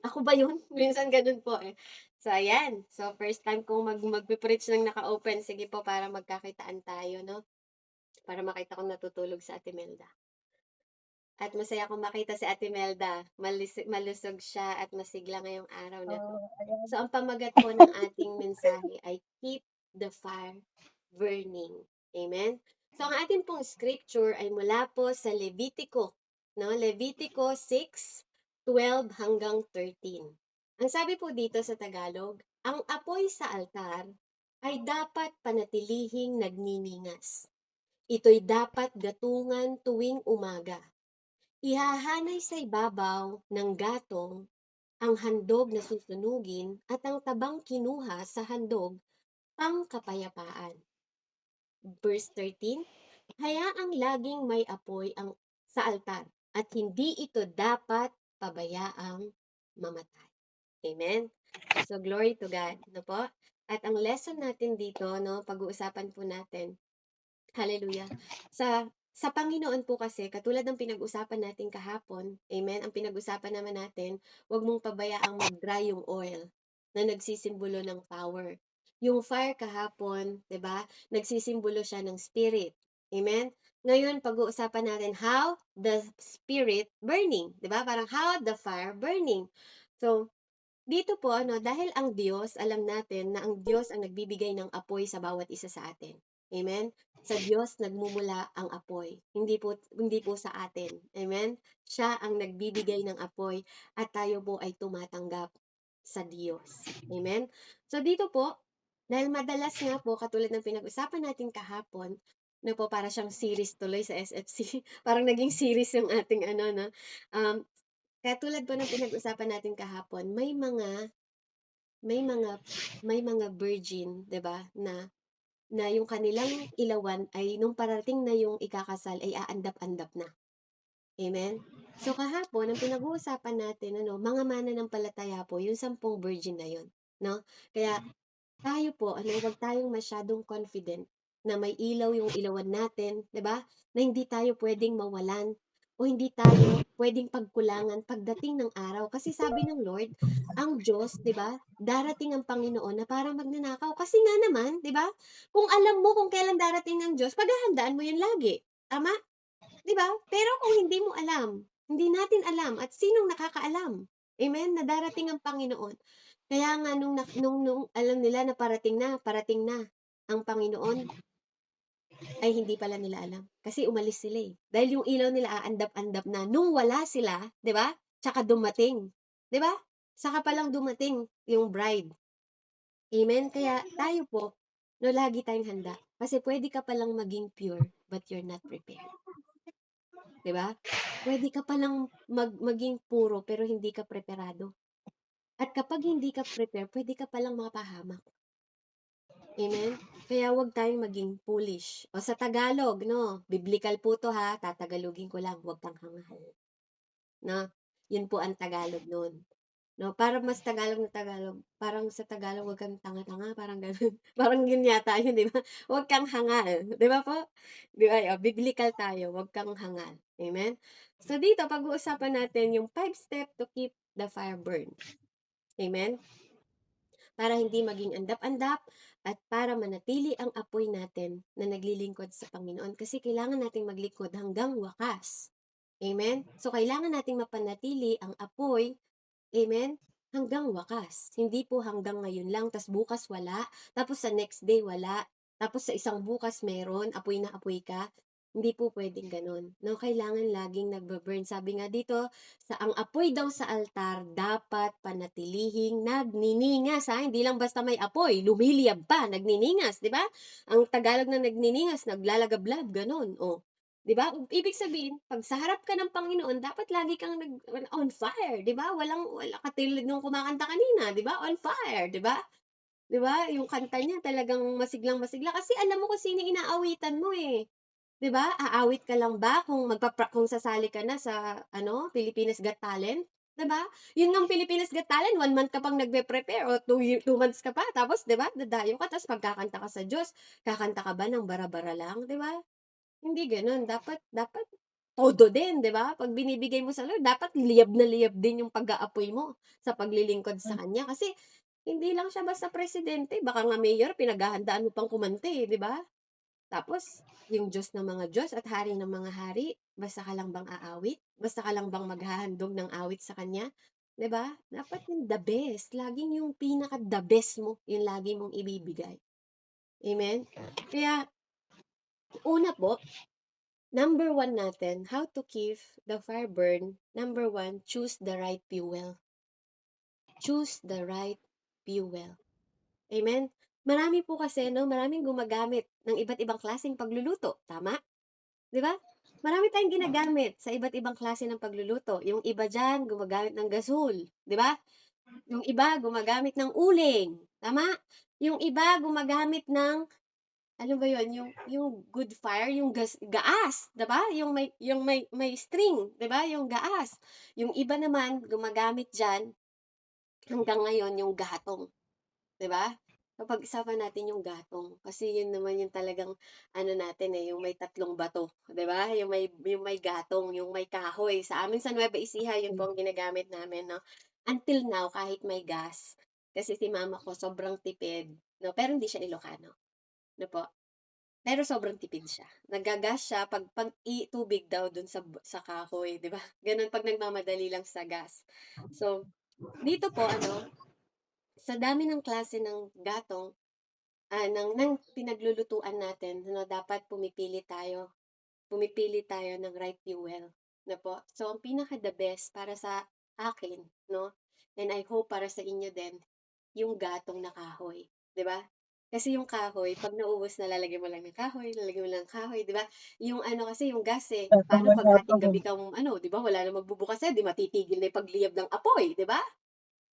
Ako ba yun? Minsan ganun po eh. So, ayan. So, first time kong magpe-preach ng naka-open. Sige po, para magkakitaan tayo, no? Para makita kong natutulog sa Ate Melda. At masaya akong makita si Ate Melda. Malusog siya at masigla ngayong araw na to. Oo, ayan. So, ang pamagat po ng ating mensahe ay keep the fire burning. Amen? So, ang ating pong scripture ay mula po sa Levitico. No? Levitico 6:12 hanggang 13. Ang sabi po dito sa Tagalog, ang apoy sa altar ay dapat panatilihing nagniningas. Ito'y dapat gatungan tuwing umaga. Ihahanay sa ibabaw ng gatong ang handog na susunugin at ang tabang kinuha sa handog pangkapayapaan. Verse 13, hayaang laging may apoy ang sa altar at hindi ito dapat pabayaang mamatay. Amen? So, glory to God. No po? At ang lesson natin dito, no, pag-uusapan po natin, hallelujah, sa Panginoon po kasi, katulad ng pinag-usapan natin kahapon, amen, ang pinag-usapan naman natin, huwag mong pabayaang mag-dry yung oil na nagsisimbolo ng power. Yung fire kahapon, 'di ba? Nagsisimbolo siya ng spirit. Amen? Ngayon, pag-uusapan natin how the spirit burning, 'di ba? Parang how the fire burning. So, dito po ano, dahil ang Diyos, alam natin na ang Diyos ang nagbibigay ng apoy sa bawat isa sa atin. Amen? Sa Diyos nagmumula ang apoy, hindi po sa atin. Amen? Siya ang nagbibigay ng apoy at tayo po ay tumatanggap sa Diyos. Amen? So dito po, dahil madalas nga po katulad ng pinag-usapan natin kahapon, na po para siyang series tuloy sa SFC. Parang naging series yung ating ano no. Um, Katulad po ng pinag-usapan natin kahapon, may mga may mga virgin, 'di ba, na yung kanilang ilawan ay nung parating na yung ikakasal ay aandap-andap na. Amen? So kahapon ang pinag-uusapan natin ano, mga mananampalataya po yung 10 virgin na yun, 'no? Kaya tayo po ano, wag tayong masyadong confident na may ilaw yung ilawan natin, 'di ba? Na hindi tayo pwedeng mawalan o hindi tayo pwedeng pagkulangan pagdating ng araw. Kasi sabi ng Lord, ang Diyos, 'di ba? Darating ang Panginoon na parang magnanakaw. Kasi nga naman, 'di ba? Kung alam mo kung kailan darating ang Diyos, paghahandaan mo 'yan lagi. Tama? 'Di ba? Pero kung hindi mo alam, hindi natin alam at sinong nakakaalam? Amen? Na darating ang Panginoon. Kaya nga nung alam nila na parating na ang Panginoon, ay hindi pala nila alam. Kasi umalis sila eh. Dahil yung ilaw nila aandap-andap na nung wala sila, 'di ba? Tsaka dumating, 'di ba? Saka palang dumating yung bride. Amen? Kaya tayo po, no, lagi tayong handa. Kasi pwede ka palang maging pure, but you're not prepared. 'Di ba? Pwede ka palang maging puro pero hindi ka preparado. At kapag hindi ka prepare, pwede ka palang mapahamak. Amen? Kaya huwag tayong maging foolish. O sa Tagalog, no? Biblical po to ha. Tatagalogin ko lang. Huwag kang hangal. No? Yun po ang Tagalog nun. No? Para mas Tagalog na Tagalog. Parang sa Tagalog, huwag kang tanga-tanga. Parang ganun. Parang yun yata yun, di ba? Huwag kang hangal. Di ba po? Di ba? O, biblical tayo. Huwag kang hangal. Amen? So dito, pag-uusapan natin yung 5 step to keep the fire burn. Amen? Para hindi maging andap-andap at para manatili ang apoy natin na naglilingkod sa Panginoon kasi kailangan nating maglingkod hanggang wakas. Amen? So, kailangan nating mapanatili ang apoy, amen, hanggang wakas. Hindi po hanggang ngayon lang, tas bukas wala, tapos sa next day wala, tapos sa isang bukas meron, apoy na apoy ka. Hindi po pwedeng ganun. No, kailangan laging nagbe-burn. Sabi nga dito, sa ang apoy daw sa altar dapat panatilihing nagniningas, ha? Hindi lang basta may apoy, lumiliyab pa, nagniningas, di ba? Ang Tagalog na nagniningas, naglalagablab, ganun. Oh, 'di ba? Ibig sabihin, pag sa harap ka ng Panginoon, dapat lagi kang on fire, 'di ba? Wala katulad nung kumakanta kanina, 'di ba? On fire, 'di ba? 'Di ba? Yung kanta niya talagang masiglang-masigla kasi alam mo kung sino inaawitan mo eh. 'Di ba? Aawit ka lang ba kung sasali ka na sa ano, Pilipinas Got Talent, 'di ba? Yun ngang Pilipinas Got Talent, 1 month ka pang nagpe-prepare o 2 months ka pa tapos 'di ba, dadayo ka tapos pagkakanta ka sa Diyos, kakanta ka ba ng bara-bara lang, 'di ba? Hindi gano'n. Dapat dapat todo din, 'di ba? 'Pag binibigay mo sa Lord, dapat liyab na liyab din yung pag-aapoy mo sa paglilingkod sa Kanya. Kasi hindi lang siya basta presidente, baka nga mayor, pinaghahandaan mo pang kumante, 'di ba? Tapos, yung Diyos ng mga Diyos at Hari ng mga hari, basta ka lang bang aawit? Basta ka lang bang maghahandog ng awit sa Kanya? 'Di ba? Dapat yung the best. Laging yung pinaka-the best mo, yung lagi mong ibibigay. Amen? Kaya, una po, number one natin, how to keep the fire burn. Number one, choose the right fuel. Choose the right fuel. Amen? Marami po kasi, no, maraming gumagamit ng iba't ibang klaseng pagluluto. Tama? 'Di ba? Marami tayong ginagamit sa iba't ibang klase ng pagluluto. Yung iba diyan gumagamit ng gasol, 'di ba? Yung iba gumagamit ng uling, tama? Yung iba gumagamit ng ano ba 'yon, yung good fire, yung gaas, 'di ba? Yung may string, 'di ba? Yung gaas. Yung iba naman gumagamit diyan hanggang ngayon yung gatong. 'Di ba? Pag-isapan natin yung gatong kasi yun naman yung talagang ano natin, eh, yung may tatlong bato, 'di ba? Yung may gatong, yung may kahoy. Sa amin sa Nueva Ecija yun po ang ginagamit namin, 'no. Until now kahit may gas, kasi si mama ko sobrang tipid, 'no, pero hindi siya Ilocano, 'no po. Pero sobrang tipid siya. Nagga-gas siya 'pag tubig daw dun sa kahoy, 'di ba? Gano'n 'pag nagmamadali lang sa gas. So, dito po ano, sa dami ng klase ng gatong, ng pinaglulutuan natin na dapat pumipili tayo ng right fuel, na po. So, ang pinaka the best para sa akin, 'no, and I hope para sa inyo din, yung gatong na kahoy, 'di ba? Kasi yung kahoy 'pag naubos na lalagyan mo lang ng kahoy, lalagyan mo lang ng kahoy, 'di ba? Yung ano kasi yung gas, eh, paano 'pag hating gabi kang ano, 'di ba, wala namang magbubukas sa'yo, 'di matitigil na yung pagliyab ng apoy, 'di ba?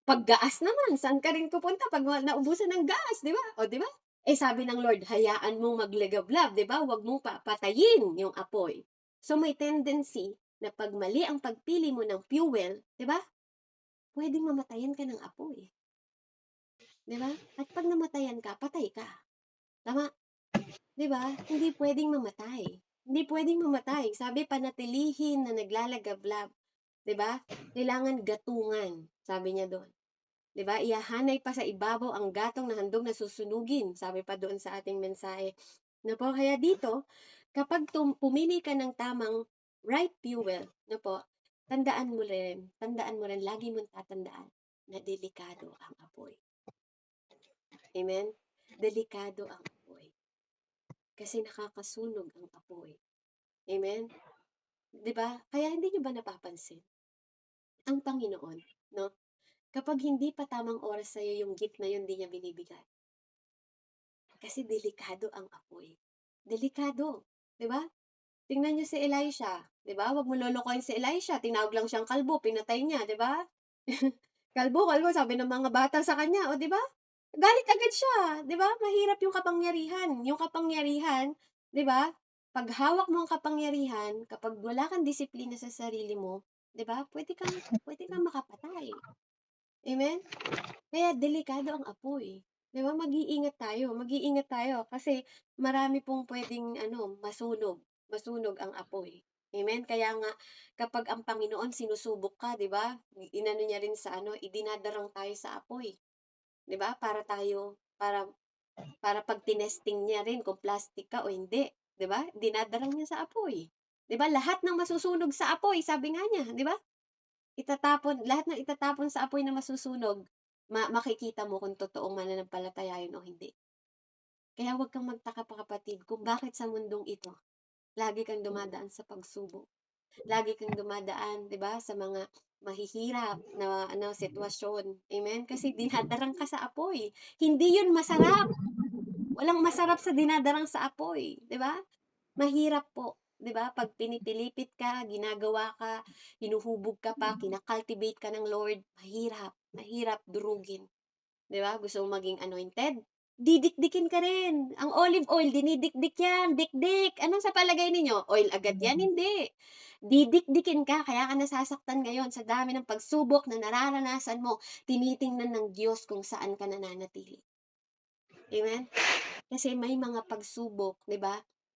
Paggaas naman, saan ka rin pupunta 'pag naubusan ng gas, 'di ba? O 'di ba? Eh, sabi ng Lord, hayaan mong maglagablab, 'di ba? Huwag mong papatayin yung apoy. So may tendency na 'pag mali ang pagpili mo ng fuel, 'di ba? Puwedeng mamatayan ka ng apoy, 'di ba? At 'pag namatayan ka, patay ka. Tama, 'di ba? Hindi puwedeng mamatay. Hindi puwedeng mamatay. Sabi panatilihin na naglalagablab, 'di ba? Kailangan gatungan, sabi niya do'n. 'Di ba? Ihahanay pa sa ibabaw ang gatong na handog na susunugin, sabi pa doon sa ating mensahe. Na po, kaya dito, kapag pumili ka ng tamang right fuel, na po, tandaan mo rin, lagi mong tatandaan na delikado ang apoy. Amen? Delikado ang apoy. Kasi nakakasunog ang apoy. Amen? 'Di ba? Kaya hindi nyo ba napapansin? Ang Panginoon, no? Kapag hindi pa tamang oras sa'yo yung gift na yun, di niya binibigay. Kasi delikado ang apoy. Delikado, 'di ba? Tingnan niyo si Elisha, 'di ba? Wag mo lolokohin si Elisha, tinawag lang siyang kalbo, pinatay niya, 'di ba? Kalbo, kalbo, sabi ng mga bata sa kanya, o 'di ba? Galit agad siya, 'di ba? Mahirap yung kapangyarihan. Yung kapangyarihan, 'di ba? Pag hawak mo ang kapangyarihan, kapag wala kang disiplina sa sarili mo, 'di ba? Pwede kang makapatay. Amen? Kaya delikado ang apoy, 'di ba? Mag-iingat tayo kasi marami pong puwedeng ano, masunog ang apoy. Amen? Kaya nga kapag ang Panginoon sinusubok ka, 'di ba? Inano niya rin sa ano, idinadarang tayo sa apoy, 'di ba? Para 'pag tinesting niya rin kung plastic ka o hindi, 'di ba? Dinadarang niya sa apoy. 'Di ba? Lahat ng masusunog sa apoy, sabi nga niya, 'di ba? Lahat ng itatapon sa apoy na masusunog, makikita mo kung totoong mananampalataya yun o hindi. Kaya huwag kang magtaka pa kapatid kung bakit sa mundong ito, lagi kang dumadaan sa pagsubok. Lagi kang dumadaan, 'di ba, sa mga mahihirap na ano, sitwasyon. Amen? Kasi dinadarang ka sa apoy. Hindi yun masarap. Walang masarap sa dinadarang sa apoy, 'di ba? Mahirap po, 'di ba? 'Pag pinipilipit ka, ginagawa ka, hinuhubog ka pa, kina-cultivate ka ng Lord, mahirap durugin, 'di ba? Gusto mo maging anointed? Didikdikin ka rin. Ang olive oil, dinidikdik yan, dikdik. Ano sa palagay ninyo? Oil agad yan? Hindi. Didikdikin ka, kaya ka nasasaktan ngayon sa dami ng pagsubok na nararanasan mo. Tinitingnan ng Diyos kung saan ka nananatili. Amen? Kasi may mga pagsubok, 'di ba,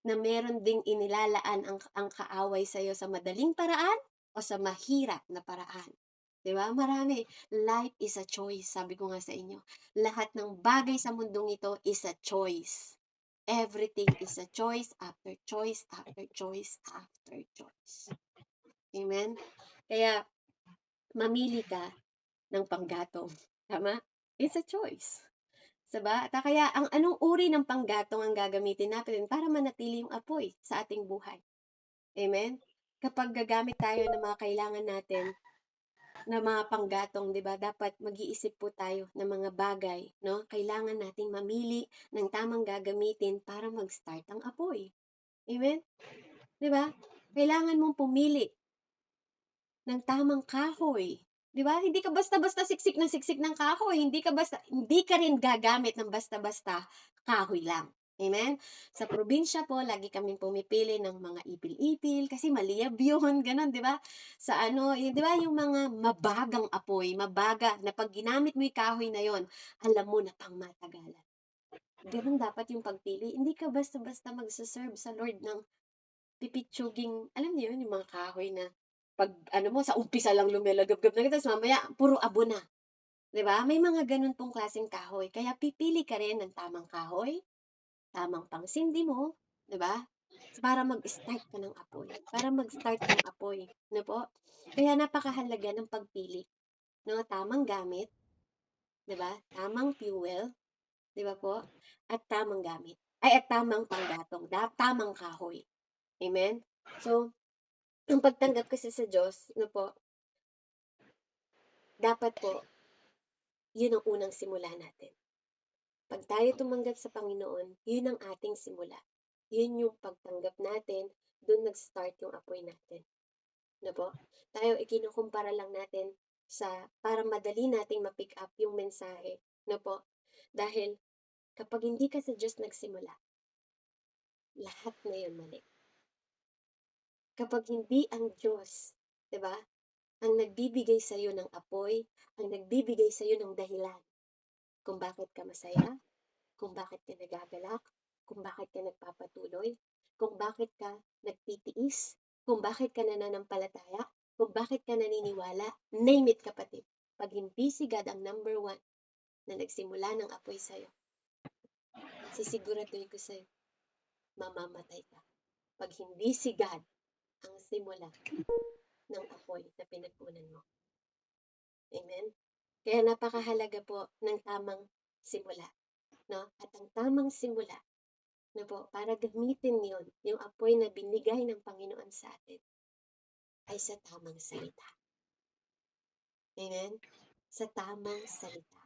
na meron ding inilalaan ang kaaway sa'yo sa madaling paraan o sa mahirap na paraan. 'Di ba? Marami. Life is a choice, sabi ko nga sa inyo. Lahat ng bagay sa mundong ito is a choice. Everything is a choice after choice after choice after choice. Amen? Kaya, mamili ka ng panggatong. Tama? It's a choice. Diba? Kaya ang anong uri ng panggatong ang gagamitin natin para manatili yung apoy sa ating buhay. Amen? Kapag gagamit tayo ng mga kailangan natin na mga panggatong, 'di ba? Dapat mag-iisip po tayo ng mga bagay, no? Kailangan nating mamili ng tamang gagamitin para mag-start ang apoy. Amen? 'Di ba? Kailangan mong pumili ng tamang kahoy. 'Di ba? Hindi ka basta-basta siksik ng kahoy, hindi ka rin gagamit ng basta-basta kahoy lang. Amen? Sa probinsya po, lagi kaming pumipili ng mga ipil-ipil kasi maliyab yun, ganun, 'di ba? Sa ano, 'di ba yung mga mabagang apoy, mabaga na pag ginamit mo yung kahoy na yon, alam mo na pangmatagalan. Ganun dapat yung pagpili. Hindi ka basta-basta magsaserve sa Lord ng pipitsuging, alam niyo yun, yung mga kahoy na pag ano mo, sa umpisa lang lumalagab-gab na tapos mamaya puro abo na. 'Di ba? May mga ganun pong klaseng kahoy. Kaya pipili ka rin ng tamang kahoy, tamang pangsindi mo, 'di ba? Para mag-start ka ng apoy. Para mag-start yung apoy. Ano po? Kaya napakahalaga ng pagpili. No? Tamang gamit, 'di ba? Tamang fuel, 'di ba po? At tamang gamit. Ay, at tamang panggatong. Tamang kahoy. Amen? So, ang pagtanggap kasi sa Diyos, ano po, dapat po, yun ang unang simula natin. Pag tayo tumanggap sa Panginoon, yun ang ating simula. Yun yung pagtanggap natin, doon nag-start yung apoy natin. Ano po? Tayo, ikinukumpara lang natin para madali nating ma-pick up yung mensahe. Ano po? Dahil, kapag hindi ka sa Diyos nagsimula, lahat na yun mali. Kapag hindi ang Diyos, di ba? Ang nagbibigay sa iyo ng apoy, ang nagbibigay sa iyo ng dahilan kung bakit ka masaya, kung bakit ka nagagalak, kung bakit ka nagpapatuloy, kung bakit ka nagtitiis, kung bakit ka nananampalataya, kung bakit ka naniniwala, name it kapatid. Pag hindi si God ang number one na nagsimula ng apoy sa iyo, sisiguraduhin ko sa iyo, mamamatay ka. Pag hindi si God ang simula ng apoy na pinagpunan mo. Amen? Kaya napakahalaga po ng tamang simula. No? At ang tamang simula, no po, para gamitin yon, yung apoy na binigay ng Panginoon sa atin, ay sa tamang salita. Amen? Sa tamang salita.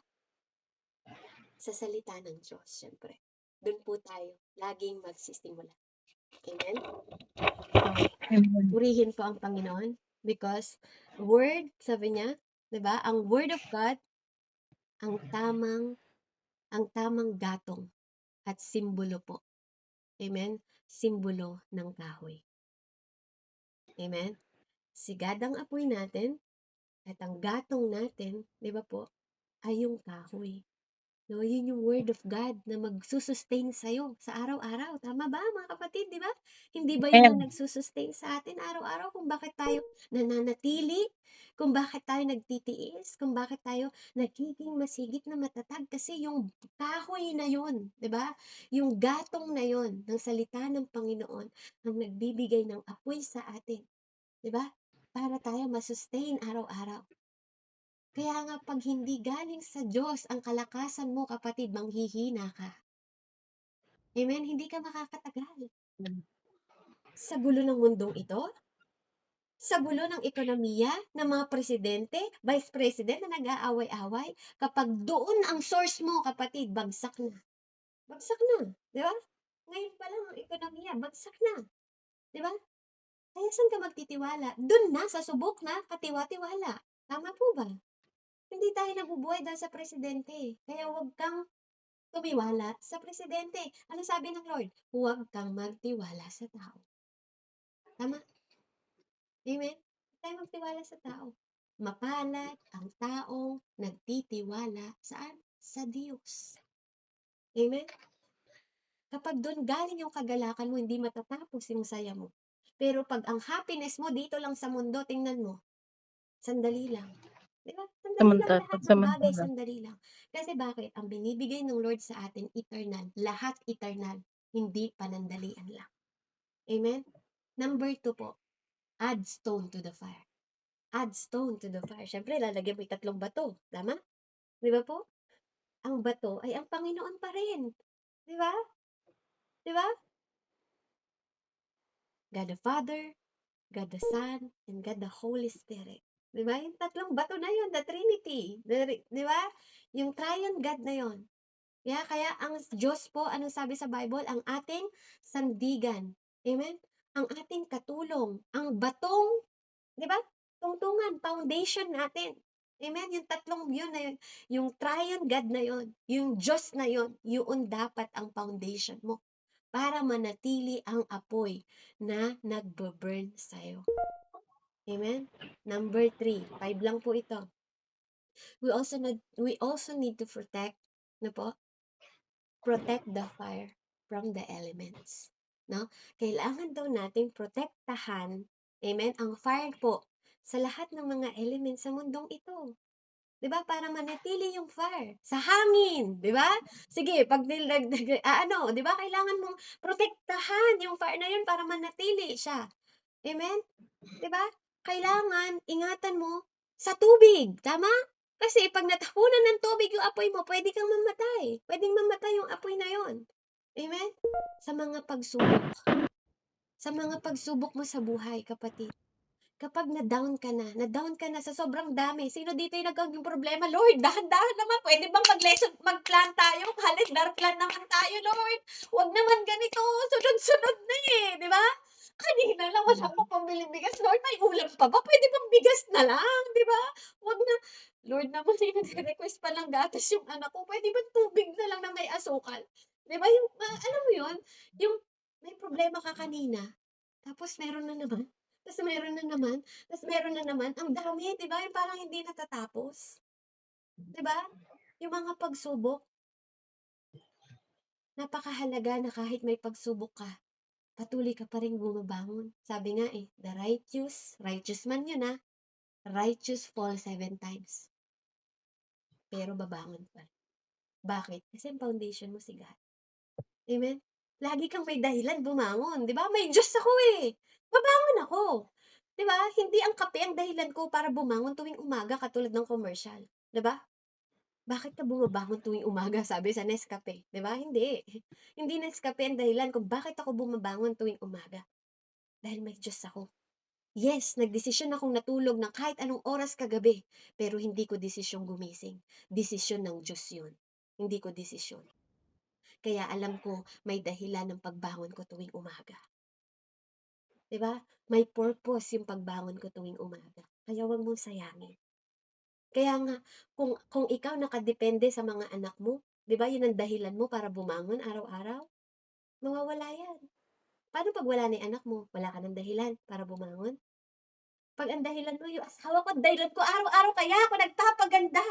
Sa salita ng Diyos, syempre. Doon po tayo laging magsisimula. Amen? Purihin po ang Panginoon because word, sabi niya, 'di ba? Ang word of God, ang tamang gatong at simbolo po. Amen? Simbolo ng kahoy. Amen? Si God ang apoy natin at ang gatong natin, 'di ba po, ay yung kahoy. No, yun yung word of God na magsusustain sa'yo sa araw-araw. Tama ba, mga kapatid, di ba? Hindi ba yun ang nagsusustain sa atin araw-araw kung bakit tayo nananatili, kung bakit tayo nagtitiis, kung bakit tayo nagiging masigit na matatag kasi yung kahoy na yun, di ba? Yung gatong na yun ng salita ng Panginoon ang nagbibigay ng apoy sa atin, di ba? Para tayo masustain araw-araw. Kaya nga pag hindi galing sa Diyos ang kalakasan mo, kapatid, manghihina ka. Amen? Hindi ka makakatagal. Sa gulo ng mundong ito, sa gulo ng ekonomiya, ng mga presidente, vice president na nag-aaway-away, kapag doon ang source mo, kapatid, bagsak na. Bagsak na. Di ba? Ngayon pa lang ang ekonomiya, bagsak na. Di ba? Kaya saan ka magtitiwala? Doon na, sa subok na, katiwa-tiwala. Tama po ba? Hindi tayo nabubuhay dahil sa presidente. Kaya huwag kang tumiwala sa presidente. Ano sabi ng Lord? Huwag kang magtiwala sa tao. Tama? Amen? Huwag tayo magtiwala sa tao. Mapalad ang taong nagtitiwala saan? Sa Diyos. Amen? Kapag doon galing yung kagalakan mo, hindi matatapos yung saya mo. Pero pag ang happiness mo dito lang sa mundo, tingnan mo, sandali lang. Di ba? Sandali lang lahat ng bagay, Pansamantala. sandali lang. Kasi bakit? Ang binibigay ng Lord sa atin, eternal. Lahat eternal. Hindi panandalian lang. Amen? Number 2 po, add stone to the fire. Add stone to the fire. Siyempre, lalagyan mo yung 3 bato. Tama? Di ba po? Ang bato ay ang Panginoon pa rin. Di ba? Di ba? God the Father, God the Son, and God the Holy Spirit. Di ba? Yung 3 bato na yun, the Trinity. Di ba? Yung triune God na yun. Yeah, kaya ang Diyos po, anong sabi sa Bible? Ang ating sandigan. Amen? Ang ating katulong. Ang batong, di ba? Tungtungan, foundation natin. Amen? Yung 3 yun na yun. Yung triune God na yun. Yung Diyos na yun. Yun dapat ang foundation mo. Para manatili ang apoy na nagbo-burn sa'yo. Amen? Number 3. 5 lang po ito. We also need to protect, no po? Protect the fire from the elements. No? Kailangan daw nating protektahan, amen, ang fire po sa lahat ng mga elements sa mundong ito. 'Di ba? Para manatili yung fire sa hangin, 'di ba? Sige, pag 'di ba? Kailangan mong protektahan yung fire na yun para manatili siya. Amen? 'Di ba? Kailangan ingatan mo sa tubig, tama? Kasi pag natapunan ng tubig yung apoy mo, pwede kang mamatay. Pwedeng mamatay yung apoy na yon. Amen? Sa mga pagsubok. Sa mga pagsubok mo sa buhay, kapatid. Kapag na-down ka na sa sobrang dami, sino dito yung nagkaging problema? Lord, dahan-dahan naman, pwede bang mag-plan tayo? Calendar plan naman tayo, Lord. Huwag naman ganito, sunod-sunod na eh, di ba? Kanina lang, wala pa pambili bigas. Lord, may ulam pa ba? Pwede bang bigas na lang, di ba? Huwag na. Lord naman, nag-request pa lang gatas yung anak ko. Pwede ba tubig na lang na may asukal? Di ba? Yung, alam mo yun? Yung may problema ka kanina, tapos meron na naman. Tapos meron na naman. Tapos meron na naman. Ang dami, di ba? Yung parang hindi natatapos. Di ba? Yung mga pagsubok, napakahalaga na kahit may pagsubok ka, patuloy ka pa rin bumabangon. Sabi nga the righteous man yun righteous fall 7 times. Pero babangon pa. Bakit? Kasi ang foundation mo si God. Amen? Lagi kang may dahilan bumangon. Di ba? May Diyos ako eh. Babangon ako. Di ba? Hindi ang kape ang dahilan ko para bumangon tuwing umaga katulad ng commercial. Di ba? Bakit ka bumabangon tuwing umaga? Sabi sa Nescafe. Di ba? Hindi. Hindi Nescafe ang dahilan kung bakit ako bumabangon tuwing umaga. Dahil may Diyos ako. Yes, nagdesisyon akong natulog ng kahit anong oras kagabi. Pero hindi ko desisyong gumising. Desisyon ng Diyos yun. Hindi ko desisyon. Kaya alam ko may dahilan ng pagbangon ko tuwing umaga. 'Di ba? May purpose yung pagbangon ko tuwing umaga. Kaya wag mong sayangin. Kaya nga kung ikaw nakadepende sa mga anak mo, 'di ba? 'Yun ang dahilan mo para bumangon araw-araw. Mawawala 'yan. Paano pag wala na 'yung anak mo? Wala ka ng dahilan para bumangon? Pag ang dahilan mo 'yung asawa ko, dahilan ko araw-araw kaya ako nagpapaganda.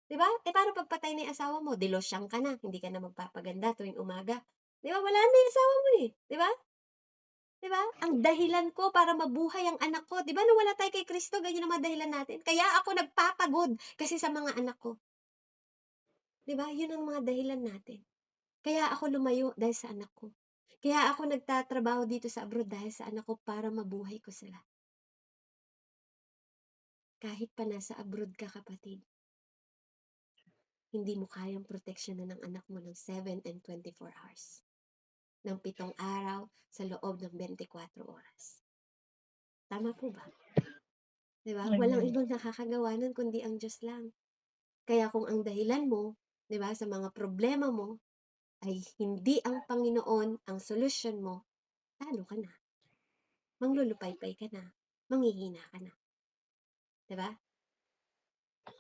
'Di ba? Paano pag patay na 'yung asawa mo? Di losyang ka na, hindi ka na magpapaganda tuwing umaga. 'Di ba? Wala na 'yung asawa mo eh. 'Di ba? 'Di ba? Ang dahilan ko para mabuhay ang anak ko. 'Di ba nawala tayo kay Kristo, ganyan ang mga dahilan natin. Kaya ako nagpapagod kasi sa mga anak ko. 'Di ba? 'Yun ang mga dahilan natin. Kaya ako lumayo dahil sa anak ko. Kaya ako nagtatrabaho dito sa abroad dahil sa anak ko para mabuhay ko sila. Kahit pa nasa abroad ka, kapatid, hindi mo kayang proteksyonan ng anak mo ng 7 and 24 hours. Ng 7 araw sa loob ng 24 oras. Tama po ba? 'Di ba? Walang Amen. ibang nakakagawa nun kundi ang Diyos lang. Kaya kung ang dahilan mo, 'di ba, sa mga problema mo ay hindi ang Panginoon ang solusyon mo, talo ka na. Manglulupaypay ka na. Manghihina ka na. 'Di ba?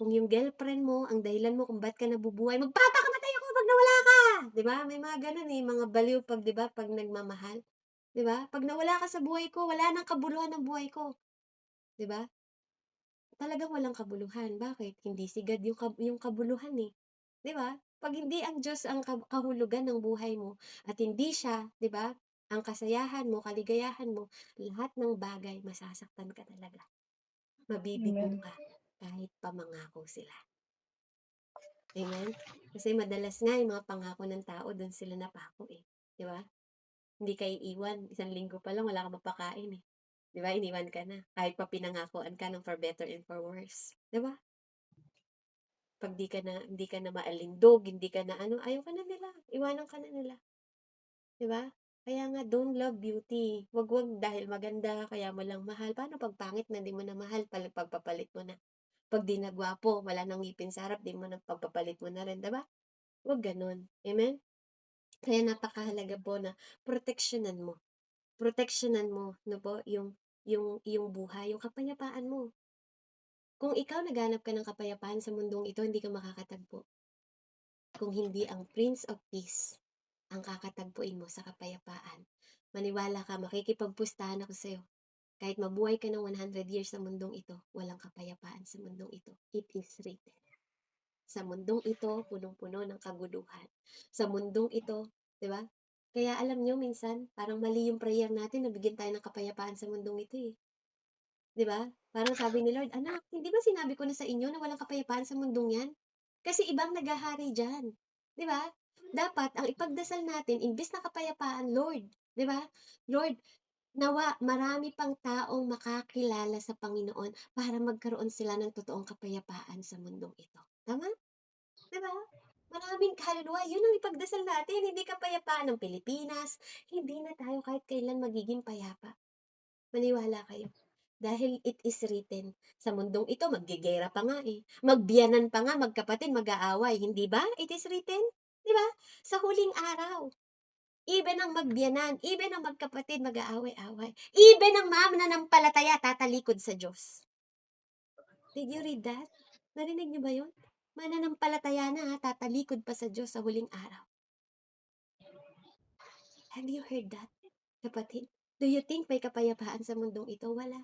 Kung yung girlfriend mo, ang dahilan mo kung ba't ka nabubuhay, magpapakamatay ako pag nawala ka. 'Di ba? May mga ganun mga baliw pag 'di ba, pag nagmamahal. 'Di ba? Pag nawala ka sa buhay ko, wala nang kabuluhan ng buhay ko. 'Di ba? Talagang walang kabuluhan. Bakit? Hindi si God yung kabuluhan eh. 'di ba? 'Pag hindi ang Diyos ang kahulugan ng buhay mo at hindi siya, 'di ba, ang kasayahan mo, kaligayahan mo, lahat ng bagay masasaktan ka talaga. Mabibigo Amen. ka kahit pamangako sila. Amen? Kasi madalas nga yung mga pangako ng tao do'n sila napako, 'di ba? Hindi ka iiwan, isang linggo pa lang wala kang mapakain, 'di ba, iniwan ka na kahit pa pinangakuan ka ng for better and for worse, 'di ba? 'Pag hindi ka na maalindog, hindi ka na ano, ayaw ka na nila, iwanan ka na nila, 'di ba? Kaya nga don't love beauty, wag dahil maganda kaya mo lang mahal. Paano 'pag pangit na 'di mo na mahal, pagpapalit mo na? 'Pag 'di na gwapo, wala ng ngipin sa harap, 'di mo na pagpapalit mo na rin, 'di ba? Wag gano'n, amen? Kaya napakahalaga po na proteksyonan mo 'no po yung buhay, yung kapayapaan mo. Kung ikaw naghahanap ka ng kapayapaan sa mundong ito, hindi ka makakatagpo. Kung hindi ang Prince of Peace ang kakatagpuin mo sa kapayapaan. Maniwala ka, makikipagpustahan ako sa'yo. Kahit mabuhay ka ng 100 years sa mundong ito, walang kapayapaan sa mundong ito. It is written. Sa mundong ito, punong-puno ng kaguluhan. Sa mundong ito, di ba? Kaya alam nyo, minsan, parang mali yung prayer natin na bigyan tayo ng kapayapaan sa mundong ito eh. Di ba? Parang sabi ni Lord, anak, hindi ba sinabi ko na sa inyo na walang kapayapaan sa mundong yan? Kasi ibang naghahari dyan. Di ba? Dapat, ang ipagdasal natin, imbis na kapayapaan, Lord, di ba? Lord, nawa marami pang taong makakilala sa Panginoon para magkaroon sila ng totoong kapayapaan sa mundong ito. Tama? Di ba? Maraming kaluluwa, yun ang ipagdasal natin, hindi kapayapaan ng Pilipinas, hindi na tayo kahit kailan magiging payapa. Maniwala kayo. Dahil it is written, sa mundong ito, maggegera pa nga eh. Magbiyanan pa nga, magkapatid, mag-aaway. Hindi ba? It is written. Di ba? Sa huling araw. Even ang magbiyanan, even ang magkapatid, mag-aaway-away. Even ang mananampalataya, tatalikod sa Diyos. Did you read that? Narinig niyo ba yun? Mananampalataya na tatalikod pa sa Diyos sa huling araw. Have you heard that, kapatid? Do you think may kapayapaan sa mundong ito? Wala.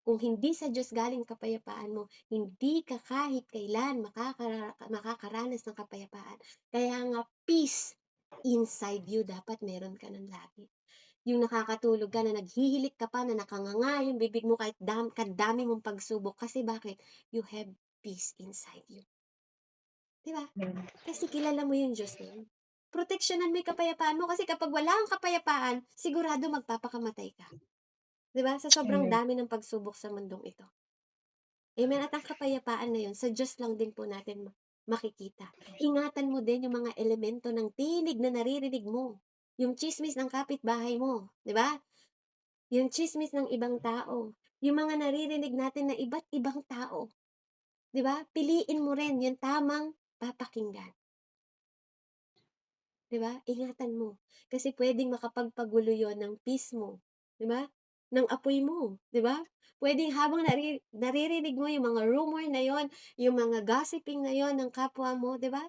Kung hindi sa Diyos galing kapayapaan mo, hindi ka kahit kailan makakaranas ng kapayapaan. Kaya nga, peace inside you, dapat meron ka ng lagi. Yung nakakatulog ka na naghihilik ka pa, na nakanganga yung bibig mo kahit kadami mong pagsubok. Kasi bakit? You have peace inside you. Diba? Kasi kilala mo yung Diyos na yun. Proteksyonan mo yung kapayapaan mo kasi kapag wala kang kapayapaan, sigurado magpapakamatay ka. Diba? Sa sobrang Amen. dami ng pagsubok sa mundong ito. Amen. At ang kapayapaan na yun, sa Diyos lang din po natin makikita. Ingatan mo din yung mga elemento ng tinig na naririnig mo. Yung chismis ng kapitbahay mo. Di ba? Yung chismis ng ibang tao. Yung mga naririnig natin na iba't ibang tao. Di ba? Piliin mo rin yung tamang papakinggan. Di ba? Ingatan mo. Kasi pwedeng makapagpagulo yon ng peace mo. Di ba? Ng apoy mo. Di ba? Pwedeng habang naririnig mo yung mga rumor na yon, yung mga gossiping na yon ng kapwa mo, di ba?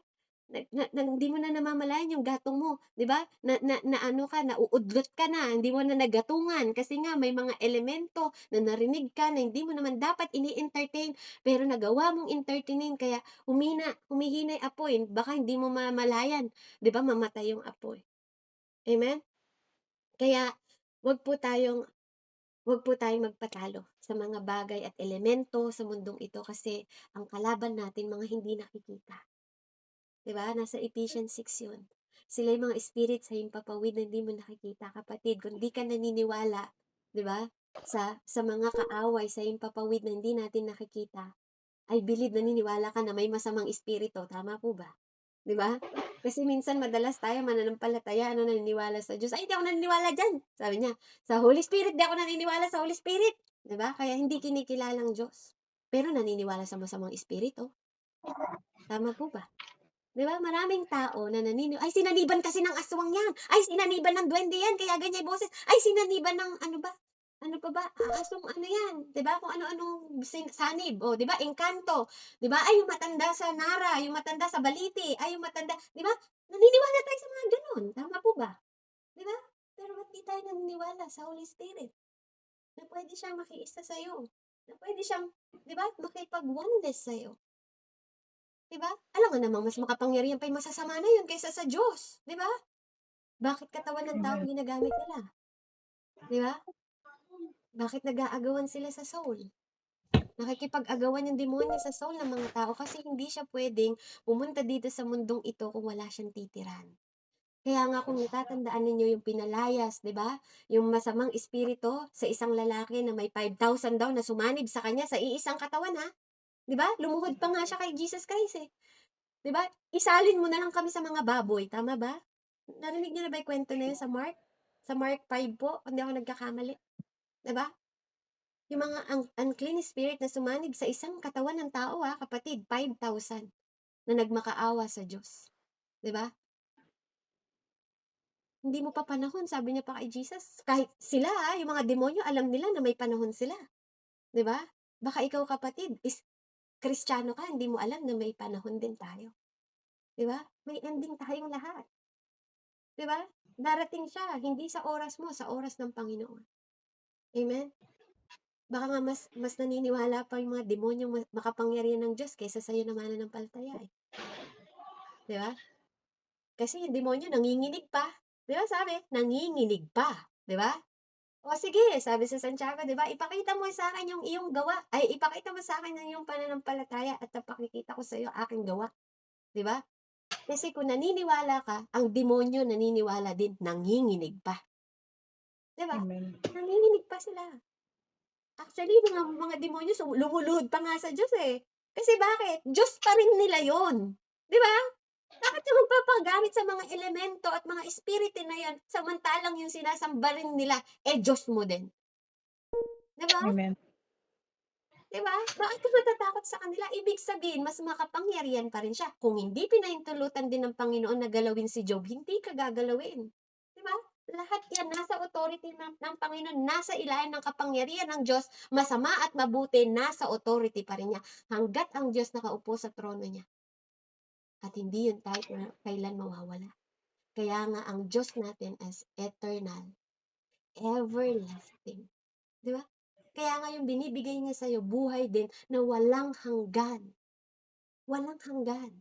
Hindi mo na namamalayan yung gatong mo, di ba? Na ano ka, nauudlot ka na, hindi mo na nagatungan kasi nga may mga elemento na narinig ka na hindi mo naman dapat ini-entertain, pero nagawa mong entertainin kaya humihina yung apoy, baka hindi mo mamalayan, di ba? Mamatay yung apoy. Amen? Kaya wag po tayong magpatalo sa mga bagay at elemento sa mundong ito kasi ang kalaban natin mga hindi nakikita. 'Di ba? Nasa Ephesians 6 'yun. Sila yung mga spirit sa himpapawid na hindi mo nakikita, kapatid. Kung di ka naniniwala, 'di ba? Sa mga kaaway sa himpapawid na hindi natin nakikita, I believe naniniwala ka na may masamang espiritu, tama po ba? 'Di ba? Kasi minsan madalas tayo mananampalataya, naniniwala sa Diyos. Ay, hindi ako naniniwala diyan. Sabi niya, sa Holy Spirit, di ako naniniwala sa Holy Spirit. 'Di ba? Kaya hindi kinikilalang Diyos. Pero naniniwala sa masamang espiritu. Tama po ba? 'Di ba? Maraming tao na ay sinaniban kasi ng aswang 'yan. Ay sinaniban ng duwende 'yan kaya ganyan 'yung boses. Ay sinaniban ng ano ba? Ano pa ba? Asong ano 'yan, 'di ba? Kung ano-anong sanib, oh, 'di ba? Engkanto, 'di ba? Ay 'yung matanda sa Nara, 'yung matanda sa Baliti, ay 'yung matanda, 'di ba? Naniniwala tayo sa mga gano'n. Tama po ba? 'Di ba? Pero ba't di tayo naniniwala sa Holy Spirit? Na pwede siyang makiisa sa'yo. Na pwede siyang, 'di ba? Makipag-oneness sa'yo. 'Di ba? Alam mo namang mas makapangyarihan pa yung masasama na yun kaysa sa Diyos, 'di ba? Bakit katawan ng tao Amen. ginagamit nila, 'di ba? Bakit nag-aagawan sila sa soul? Nakikipag-agawan yung demonyo sa soul ng mga tao kasi hindi siya pwedeng pumunta dito sa mundong ito kung wala siyang titiran. Kaya nga kung natatandaan ninyo yung pinalayas, 'di ba? Yung masamang espiritu sa isang lalaki na may 5,000 daw na sumanib sa kanya sa iisang katawan, ha? 'Di ba? Lumuhod pa nga siya kay Jesus Christ, eh. 'Di ba? Isalin mo na lang kami sa mga baboy, tama ba? Narinig niyo na ba yung kwento na yun sa Mark? Sa Mark 5 po, kung di ako nagkakamali. 'Di ba? Yung mga unclean spirit na sumanib sa isang katawan ng tao, ha, kapatid, 5,000 na nagmakaawa sa Diyos. 'Di ba? Hindi mo pa panahon, sabi niya pa kay Jesus. Kahit sila, yung mga demonyo, alam nila na may panahon sila. 'Di ba? Baka ikaw, kapatid, is Kristiyano ka, hindi mo alam na may panahon din tayo. 'Di ba? May ending tayong lahat. 'Di ba? Darating siya, hindi sa oras mo, sa oras ng Panginoon. Amen? Baka nga mas naniniwala pa yung mga demonyong makapangyarihan ng Diyos kaysa sa'yo na mananampalataya, eh. 'Di ba? Kasi yung demonyo nanginginig pa. 'Di ba sabi? Nanginginig pa. 'Di ba? O sige, sabi sa Santiago, 'di ba? Ipakita mo sa akin yung iyong gawa. Ay, ipakita mo sa akin ang iyong pananampalataya at napakikita ko sa iyo aking gawa. 'Di ba? Kasi kung naniniwala ka, ang demonyo naniniwala din, nanginginig pa. 'Di ba? Amen. Nanginginig pa sila. Actually, mga demonyo lumuluhod pa nga sa Diyos, eh. Kasi bakit? Diyos pa rin nila yon. 'Di ba? Bakit ka magpapagamit sa mga elemento at mga espiritu na yan, samantalang yung sinasamba rin nila, Diyos mo din. 'Di ba? Amen. 'Di ba? Bakit ka matatakot sa kanila? Ibig sabihin, mas makapangyarihan pa rin siya. Kung hindi pinahintulutan din ng Panginoon na galawin si Job, hindi ka gagalawin. 'Di ba? Lahat yan nasa authority ng Panginoon, nasa ilalim ng kapangyarihan ng Diyos, masama at mabuti, nasa authority pa rin niya. Hanggat ang Diyos nakaupo sa trono niya. At hindi yun kahit kailan mawawala. Kaya nga ang Diyos natin is eternal, everlasting. 'Di ba? Kaya nga yung binibigay niya sa'yo, buhay din na walang hanggan. Walang hanggan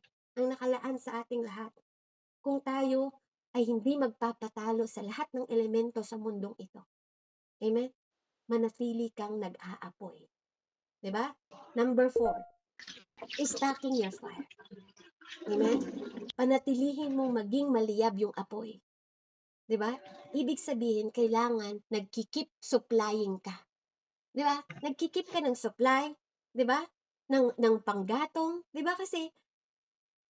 ang nakalaan sa ating lahat. Kung tayo ay hindi magpapatalo sa lahat ng elemento sa mundong ito. Amen? Manatili kang nag-aapoy. 'Di ba? Number 4, stocking your fire. Amen? Panatilihin mong maging maliyab yung apoy. 'Di ba? Ibig sabihin, kailangan nagki-keep supplying ka. 'Di ba? Nagki-keep ka ng supply, 'di ba? Ng panggatong, 'di ba? Kasi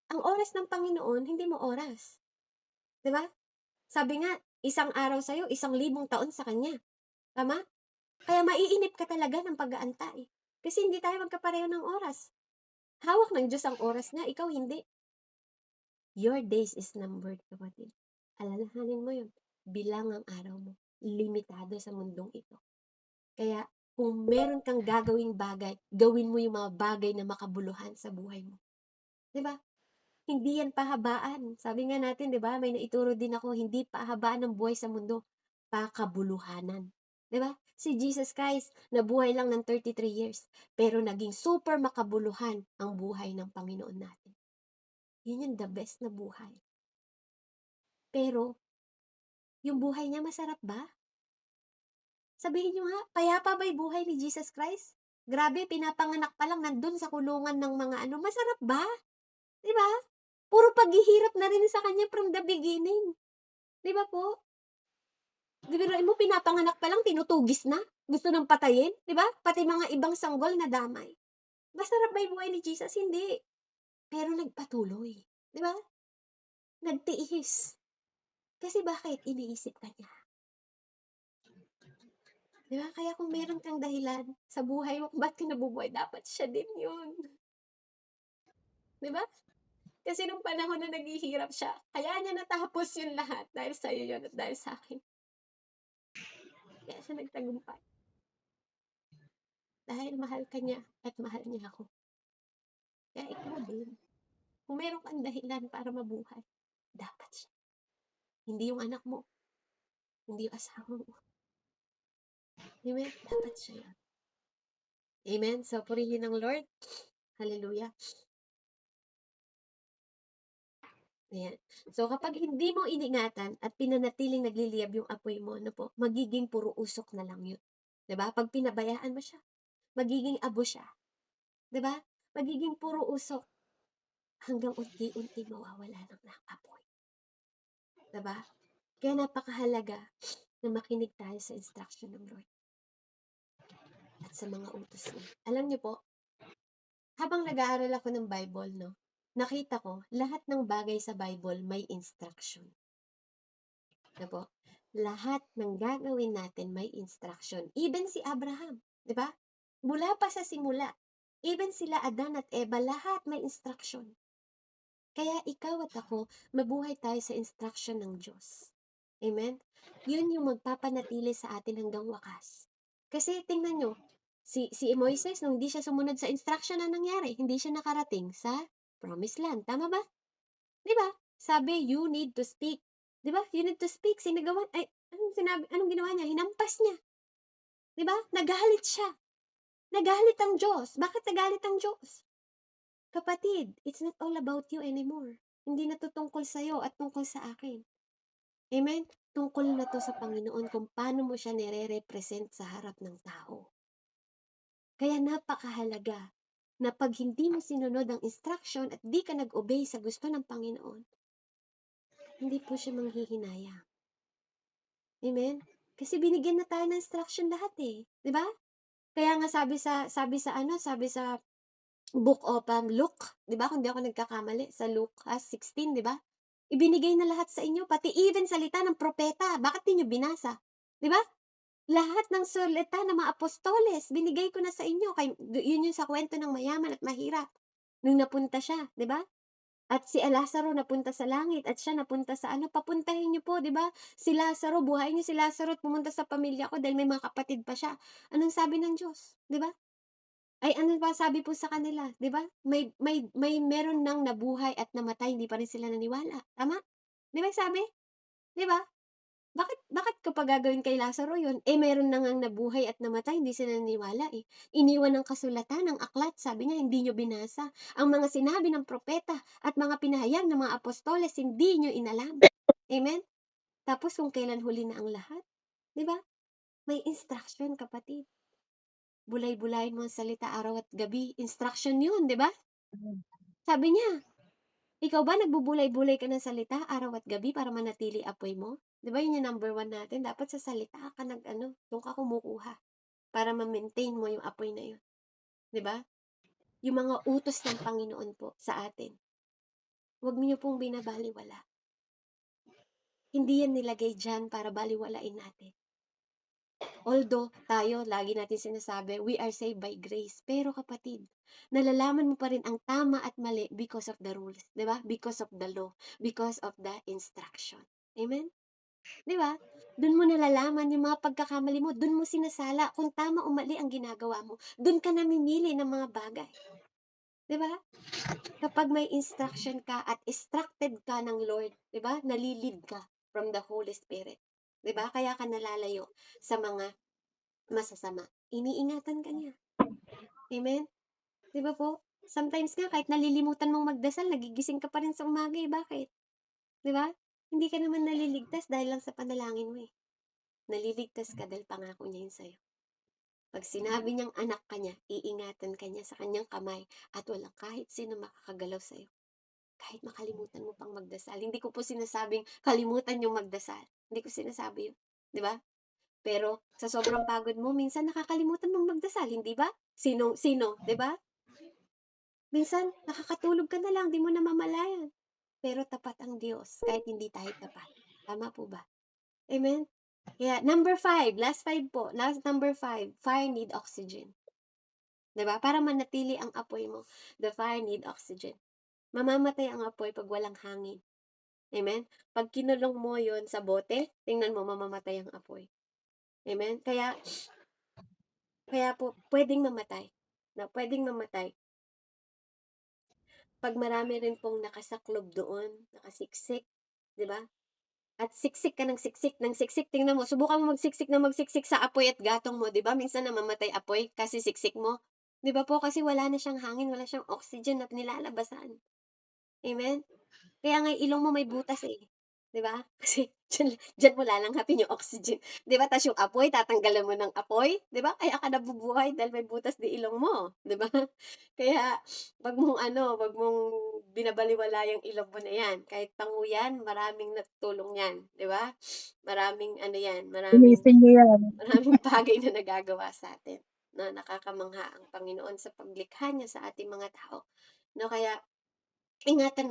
ang oras ng Panginoon hindi mo oras, 'di ba? Sabi nga, isang araw sa'yo, 1,000 taon sa kanya. Tama? Kaya maiinip ka talaga ng pag-aantay. Kasi hindi tayo magkapareho ng oras. Hawak ng Diyos ang oras niya, ikaw hindi. Your days is numbered, kapatid. Alalahanin mo yun. Bilang ang araw mo. Limitado sa mundong ito. Kaya, kung meron kang gagawing bagay, gawin mo yung mga bagay na makabuluhan sa buhay mo. 'Di ba? Hindi yan pahabaan. Sabi nga natin, 'di ba? May naituro din ako, hindi pahabaan ng buhay sa mundo, pakabuluhanan. 'Di ba? Si Jesus Christ, nabuhay lang ng 33 years, pero naging super makabuluhan ang buhay ng Panginoon natin. Yun yung the best na buhay. Pero, yung buhay niya masarap ba? Sabihin niyo nga, payapa ba yung buhay ni Jesus Christ? Grabe, pinapanganak pa lang nandun sa kulungan ng mga ano, masarap ba? 'Di ba? Puro paghihirap na rin sa kanya from the beginning. 'Di ba po? Biruin mo, pinapanganak pa lang, tinutugis na. Gusto nang patayin, 'di ba? Pati mga ibang sanggol na damay. Masarap ba yung buhay ni Jesus? Hindi. Pero nagpatuloy. 'Di ba? Nagtiis. Kasi bakit? Iniisip ka niya. 'Di ba? Kaya kung meron kang dahilan sa buhay mo kung ba't ka nabubuhay, dapat siya din yun. 'Di ba? Kasi nung panahon na naghihirap siya, kaya niya natapos yun lahat dahil sa'yo yun at dahil sa akin. Kaya siya nagtagumpay. Dahil mahal ka niya at mahal niya ako. Kaya ikaw din. Kung meron kang dahilan para mabuhay, dapat siya. Hindi yung anak mo, hindi yung asawa mo. Amen? Dapat siya yun. Amen? So, purihin ng Lord. Hallelujah. Ayan. So, kapag hindi mo iningatan at pinanatiling nagliliyab yung apoy mo, ano po, magiging puro usok na lang yun. 'Di ba? Pag pinabayaan mo siya, magiging abo siya. 'Di ba? Magiging puro usok hanggang unti-unti mawawala ng apoy. 'Di ba? Kaya napakahalaga na makinig tayo sa instruction ng Lord at sa mga utos niya. Alam niyo po, habang nag-aaral ako ng Bible, no, nakita ko lahat ng bagay sa Bible may instruction. Na po? Lahat ng gagawin natin may instruction. Even si Abraham, 'di ba? Mula pa sa simula, even sila Adan at Eva, lahat may instruction. Kaya ikaw at ako, mabuhay tayo sa instruction ng Diyos. Amen? Yun yung magpapanatili sa atin hanggang wakas. Kasi tingnan nyo, si Moises, nung hindi siya sumunod sa instruction, na nangyari? Hindi siya nakarating sa promised land. Tama ba? Di ba? Sabi, you need to speak. Di ba? You need to speak. Anong ginawa niya? Hinampas niya. Di ba? Nagalit siya. Nagalit ang Diyos. Bakit nagalit ang Diyos? Kapatid, it's not all about you anymore. Hindi na to tungkol sa'yo at tungkol sa akin. Amen? Tungkol na to sa Panginoon kung paano mo siya nire-represent sa harap ng tao. Kaya napakahalaga na pag hindi mo sinunod ang instruction at di ka nag-obey sa gusto ng Panginoon, hindi po siya manghihinayang. Amen? Kasi binigyan na tayo ng instruction lahat eh. 'Di ba? Kaya nga sabi sa book of Luke, 'di ba? Kung di ako nagkakamali, sa Lucas 16, 'di ba? Ibinigay na lahat sa inyo, pati even salita ng propeta. Bakit di nyo binasa? 'Di ba? Lahat ng salita ng mga apostoles, binigay ko na sa inyo. Yun yung sa kwento ng mayaman at mahirap. Nung napunta siya, 'di ba? At si Lazaro napunta sa langit at siya napunta sa papuntahin niyo po, 'di ba? Si Lazaro, buhayin niyo si Lazaro at pumunta sa pamilya ko dahil may mga kapatid pa siya. Anong sabi ng Diyos, 'di ba? Ay ano pa sabi po sa kanila, 'di ba? May meron nang nabuhay at namatay, hindi pa rin sila naniwala. Tama? 'Di ba sabi? 'Di ba? Bakit kapag gagawin kay Lazaro yun, meron na ngang nabuhay at namatay, hindi sila naniwala eh. Iniwan ng kasulatan, ng aklat, sabi niya, hindi nyo binasa. Ang mga sinabi ng propeta at mga pinahayag ng mga apostoles, hindi nyo inalam. Amen? Tapos kung kailan huli na ang lahat, di ba? May instruction, kapatid. Bulay-bulayin mo ang salita araw at gabi. Instruction yun, di ba? Sabi niya, ikaw ba nagbubulay-bulay ka ng salita araw at gabi para manatili apoy mo? 'Di ba yun yung number 1 natin? Dapat sa salita ka doon ka kumukuha para ma-maintain mo yung apoy na yun. 'Di ba? Yung mga utos ng Panginoon po sa atin. Huwag niyo pong binabaliwala. Hindi yan nilagay dyan para baliwalain natin. Although tayo, lagi natin sinasabi, we are saved by grace. Pero kapatid, nalalaman mo pa rin ang tama at mali because of the rules. 'Di ba? Because of the law. Because of the instruction. Amen? 'Di ba? Doon mo nalalaman yung mga pagkakamali mo, doon mo sinasala kung tama o mali ang ginagawa mo. Doon ka namimili ng mga bagay. 'Di ba? Kapag may instruction ka at instructed ka ng Lord, 'di ba? Nalilid ka from the Holy Spirit. 'Di ba? Kaya ka nalalayo sa mga masasama. Iniingatan ka niya. Amen? 'Di ba po? Sometimes nga kahit nalilimutan mong magdasal, nagigising ka pa rin sa umaga eh. Bakit? 'Di ba? Hindi ka naman naliligtas dahil lang sa panalangin mo eh. Naliligtas ka dahil pangako niya yun sa'yo. Pag sinabi niyang anak ka niya, iingatan ka niya sa kanyang kamay at walang kahit sino makakagalaw sa'yo. Kahit makalimutan mo pang magdasal. Hindi ko po sinasabing kalimutan yung magdasal. Hindi ko sinasabi yun. Di ba? Pero sa sobrang pagod mo, minsan nakakalimutan mong magdasal. Hindi ba? Sino? Di ba? Minsan, nakakatulog ka na lang, di mo namamalayan. Pero tapat ang Diyos, kahit hindi tayo tapat. Tama po ba? Amen? Kaya, number 5, last 5 po. Last number 5, fire need oxygen. Diba? Para manatili ang apoy mo, the fire need oxygen. Mamamatay ang apoy pag walang hangin. Amen? Pag kinulong mo yon sa bote, tingnan mo, mamamatay ang apoy. Amen? Kaya po, pwedeng mamatay. Pwedeng mamatay. Pag marami rin pong nakasaklob doon, nakasiksik, di ba? At siksik ka ng siksik, tingnan mo, subukan mo magsiksik sa apoy at gatong mo, di ba? Minsan namamatay apoy kasi siksik mo. Di ba po? Kasi wala na siyang hangin, wala siyang oxygen na nilalabasan. Amen? Kaya nga yung ilong mo may butas eh. 'Di ba? Kasi diyan mo lalanghapin yung oxygen, 'di ba? Tas yung apoy tatanggalan mo ng apoy, 'di ba? Kaya ka nabubuhay dahil may butas di ilong mo, 'di ba? Kaya 'wag mong binabalewala yung ilong mo na 'yan. Kahit pango 'yan, maraming natutulong 'yan, 'di ba? Maraming ano 'yan, Linisin niyo yan. maraming bagay na nagagawa sa atin na nakakamangha ang Panginoon sa paglikha niya sa ating mga tao, 'no? Kaya iingatan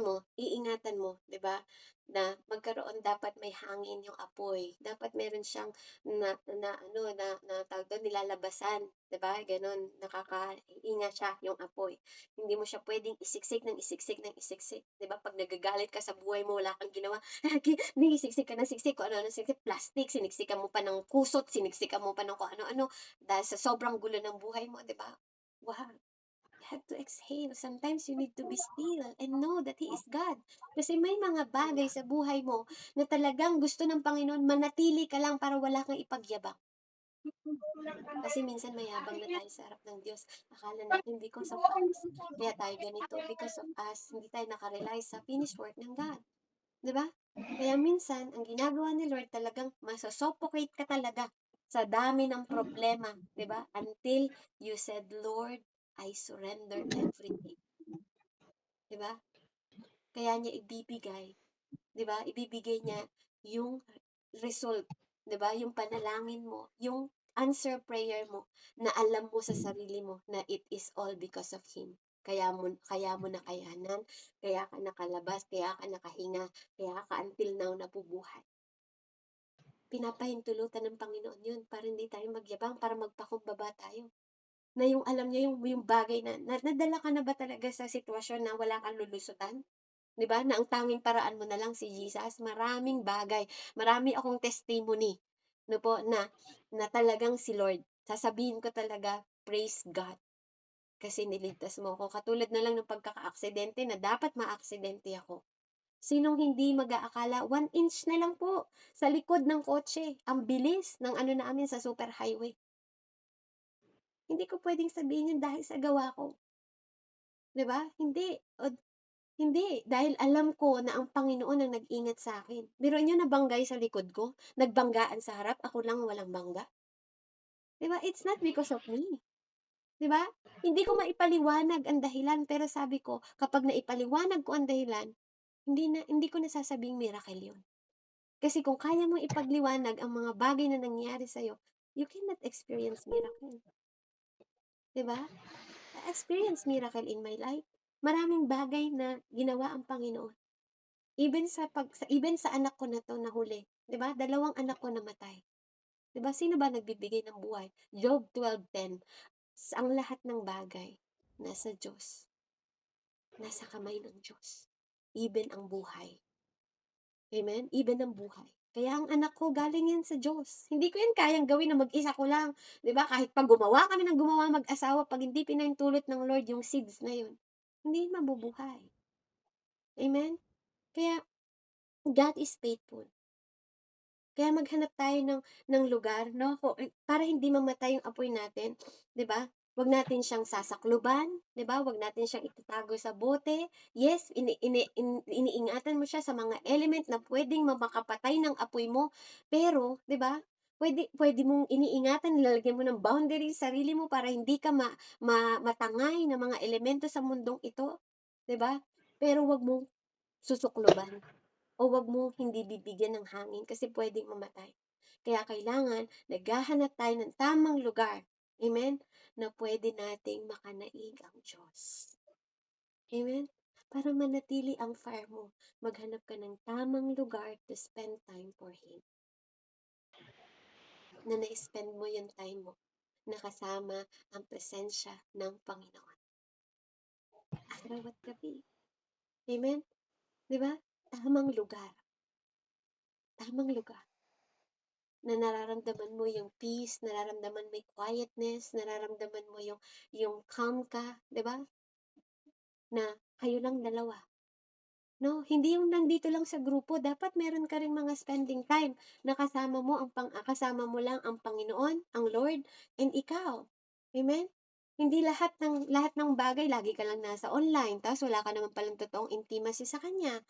mo, 'di ba, na magkaroon dapat may hangin yung apoy. Dapat meron siyang na tawag dun, nilalabasan, 'di ba, gano'n. Nakakainga siya yung apoy. Hindi mo siya puwedeng isiksik ng isiksik ng isiksik, 'di ba? 'Pag nagagalit ka sa buhay mo, wala kang ginawa, siksik ka ng siksik, kung ano-ano siksik, plastic, siniksikan mo pa ng kusot, siniksikan mo pa ng kung ano-ano, dahil sa sobrang gulo ng buhay mo, 'di ba? Wag. Have to exhale. Sometimes you need to be still and know that He is God. Kasi may mga bagay sa buhay mo na talagang gusto ng Panginoon manatili ka lang para wala kang ipagyabang. Kasi minsan mayabang na tayo sa harap ng Diyos. Akala natin because of us. Kaya tayo ganito. Because of us, hindi tayo nakarely sa finished work ng God. Di ba? Kaya minsan, ang ginagawa ni Lord talagang masasuffocate ka talaga sa dami ng problema. Di ba? Until you said, Lord, I surrender everything. 'Di ba? Kaya niya ibibigay, 'di ba? Ibibigay niya yung result, 'di ba? Yung panalangin mo, yung answer prayer mo na alam mo sa sarili mo na it is all because of Him. Kaya mo nakayanan, kaya ka nakalabas, kaya ka nakahinga, kaya ka until now nabubuhay. Pinapahintulutan ng Panginoon yun para hindi tayo magyabang, para magpakumbaba tayo. Na yung alam niya yung bagay na nadala ka na ba talaga sa sitwasyon na wala kang lulusutan? 'Di ba, na ang tanging paraan mo na lang si Jesus, maraming bagay, marami akong testimony, 'no po, na talagang si Lord, sasabihin ko talaga, praise God, kasi niligtas mo ako. Katulad na lang ng pagkakaaksidente na dapat maaksidente ako. Sinong hindi mag-aakala, 1 inch na lang po sa likod ng kotse, ang bilis ng ano namin sa super highway. Hindi ko pwedeng sabihin yun dahil sa gawa ko, 'di ba? Hindi, dahil alam ko na ang Panginoon ang nag-ingat sa akin. Biruin niyo nabanggay sa likod ko, nagbanggaan sa harap, ako lang walang bangga. 'Di ba? It's not because of me, 'di ba? Hindi ko maipaliwanag ang dahilan, pero sabi ko, kapag naipaliwanag ko ang dahilan, hindi ko nasasabing miracle 'yun. Kasi kung kaya mo ipagliwanag ang mga bagay na nangyayari sa'yo, you cannot experience miracle, 'di ba? I experience miracle in my life. Maraming bagay na ginawa ang Panginoon. Even sa anak ko na 'to na huli, 'di ba, 2 anak ko namatay. 'Di ba, sino ba nagbibigay ng buhay? Job 12:10, ang lahat ng bagay nasa Diyos, nasa kamay ng Diyos, even ang buhay. Amen? Even ang buhay. Kaya ang anak ko galing yan sa Diyos. Hindi ko yan kayang gawin na mag-isa ko lang. 'Di ba, kahit 'pag gumawa kami ng gumawa mag-asawa, 'pag hindi pinahintulot ng Lord yung seeds na yun, hindi mabubuhay. Amen? Kaya God is faithful. Kaya maghanap tayo ng lugar, 'no, para hindi mamatay yung apoy natin, 'di ba? Huwag natin siyang sasakluban, 'di ba? Huwag natin siyang itatago sa bote. Yes, iniingatan mo siya sa mga element na puwedeng makapatay ng apoy mo, pero, 'di ba, puwede mong iniingatan, nilalagyan mo ng boundaries sarili mo para hindi ka matangay ng mga elemento sa mundong ito, 'di ba? Pero 'wag mong susukluban. O wag mo hindi bibigyan ng hangin kasi pwedeng mamatay. Kaya kailangan naghahanap tayo ng tamang lugar, amen, na pwede nating makanaig ang Diyos. Amen? Para manatili ang fire mo, maghanap ka ng tamang lugar to spend time for Him. Na na-spend mo yung time mo nakasama ang presensya ng Panginoon. Araw at gabi. Amen? Di ba? Tamang lugar. Tamang lugar. Na nararamdaman mo yung peace, nararamdaman mo yung quietness, nararamdaman mo yung calm ka, 'di ba? Na kayo lang dalawa. No, hindi yung nandito lang sa grupo, dapat meron ka ring mga spending time na kasama mo lang ang Panginoon, ang Lord, and ikaw. Amen? Hindi lahat ng bagay lagi ka lang nasa online, tapos wala ka naman palang totoong intimacy sa kanya.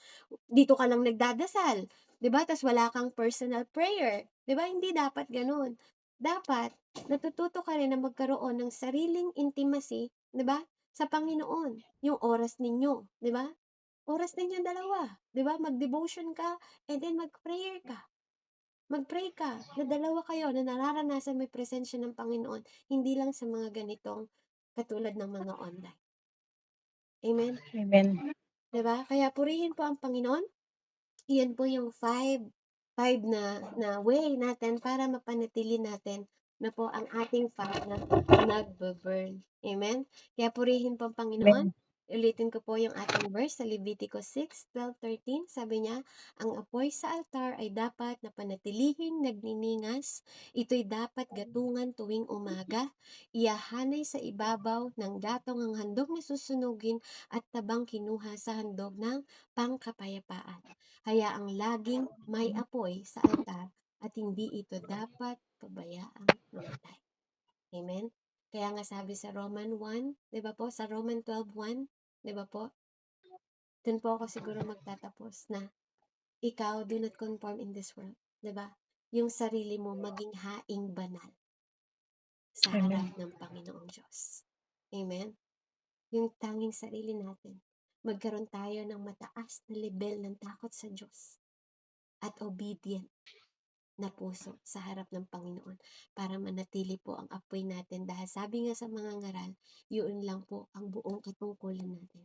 Dito ka lang nagdadasal, 'di ba? Tapos wala kang personal prayer, 'di ba? Hindi dapat ganoon. Dapat natututo ka rin na magkaroon ng sariling intimacy, 'di ba? Sa Panginoon, yung oras ninyo, 'di ba? Oras ninyo dalawa, 'di ba? Mag-devotion ka and then mag-prayer ka. Mag-pray ka na dalawa kayo na nararanasan mo yung presensya ng Panginoon, hindi lang sa mga ganitong katulad ng mga online. Amen? Amen. Diba? Kaya purihin po ang Panginoon. Iyan po yung five na way natin para mapanatili natin na po ang ating fire na nagbe-burn. Amen? Kaya purihin po ang Panginoon. Amen. Ulitin ko po yung ating verse sa Leviticus 6:12-13. Sabi niya, ang apoy sa altar ay dapat na panatilihing nagniningas. Ito'y dapat gatungan tuwing umaga. Iyahanay sa ibabaw ng gatong ang handog na susunugin at tabang kinuha sa handog ng pangkapayapaan. Hayaang laging may apoy sa altar at hindi ito dapat pabayaang mamatay. Amen? Kaya nga sabi sa Roman 1, di ba po? Sa Roman 12:1, di ba po? Doon po ako siguro magtatapos na ikaw, do not conform in this world. Di ba? Yung sarili mo maging haing banal sa harap ng Panginoong Diyos. Amen? Yung tanging sarili natin. Magkaroon tayo ng mataas na level ng takot sa Diyos at obedient na puso sa harap ng Panginoon para manatili po ang apoy natin dahil sabi nga sa mga ngaral, yun lang po ang buong katungkulan natin,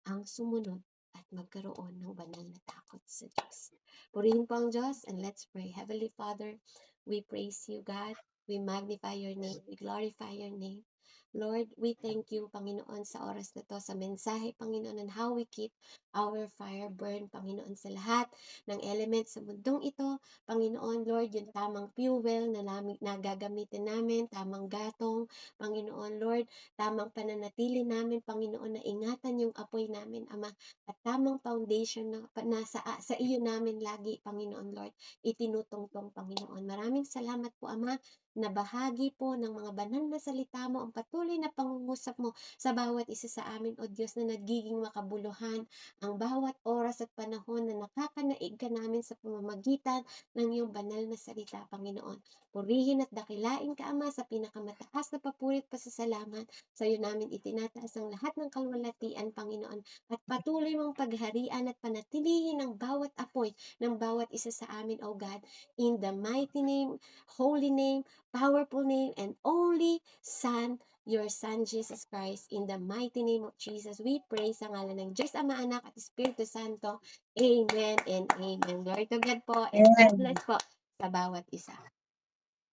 ang sumunod at magkaroon ng banal na takot sa Diyos. Purihin po ang Diyos and let's pray. Heavenly Father, we praise you, God. We magnify your name. We glorify your name. Lord, we thank you, Panginoon, sa oras na to, sa mensahe, Panginoon, and how we keep our fire burn, Panginoon, sa lahat ng elements sa mundong ito. Panginoon, Lord, yung tamang fuel na gagamitin namin, tamang gatong, Panginoon, Lord, tamang pananatili namin, Panginoon, na ingatan yung apoy namin, Ama, at tamang foundation na sa iyo namin lagi, Panginoon, Lord, itinutungtong, Panginoon. Maraming salamat po, Ama, na bahagi po ng mga banal na salita mo, ang patuloy na pangungusap mo sa bawat isa sa amin, O Diyos, na nagiging makabuluhan ang bawat oras at panahon na nakakanaig ka namin sa pamamagitan ng iyong banal na salita, Panginoon. Purihin at dakilain ka, Ama, sa pinakamataas na papurit pasasalamat. Sa iyo namin itinataas ang lahat ng kalwalatian, Panginoon, at patuloy mong pagharian at panatilihin ang bawat apoy ng bawat isa sa amin, O God, in the mighty name, holy name, powerful name, and only Son, your Son, Jesus Christ. In the mighty name of Jesus, we pray sa ngalan ng Diyos, Ama, Anak, at Espiritu Santo. Amen and amen. Glory to God po, and God bless po sa bawat isa.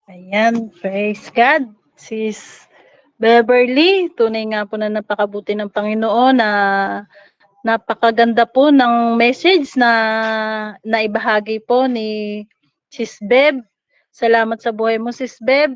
Ayan, praise God. Sis Beverly, tunay nga po na napakabuti ng Panginoon na napakaganda po ng message na naibahagi po ni Sis Beb. Salamat sa buhay mo, Sis Beb.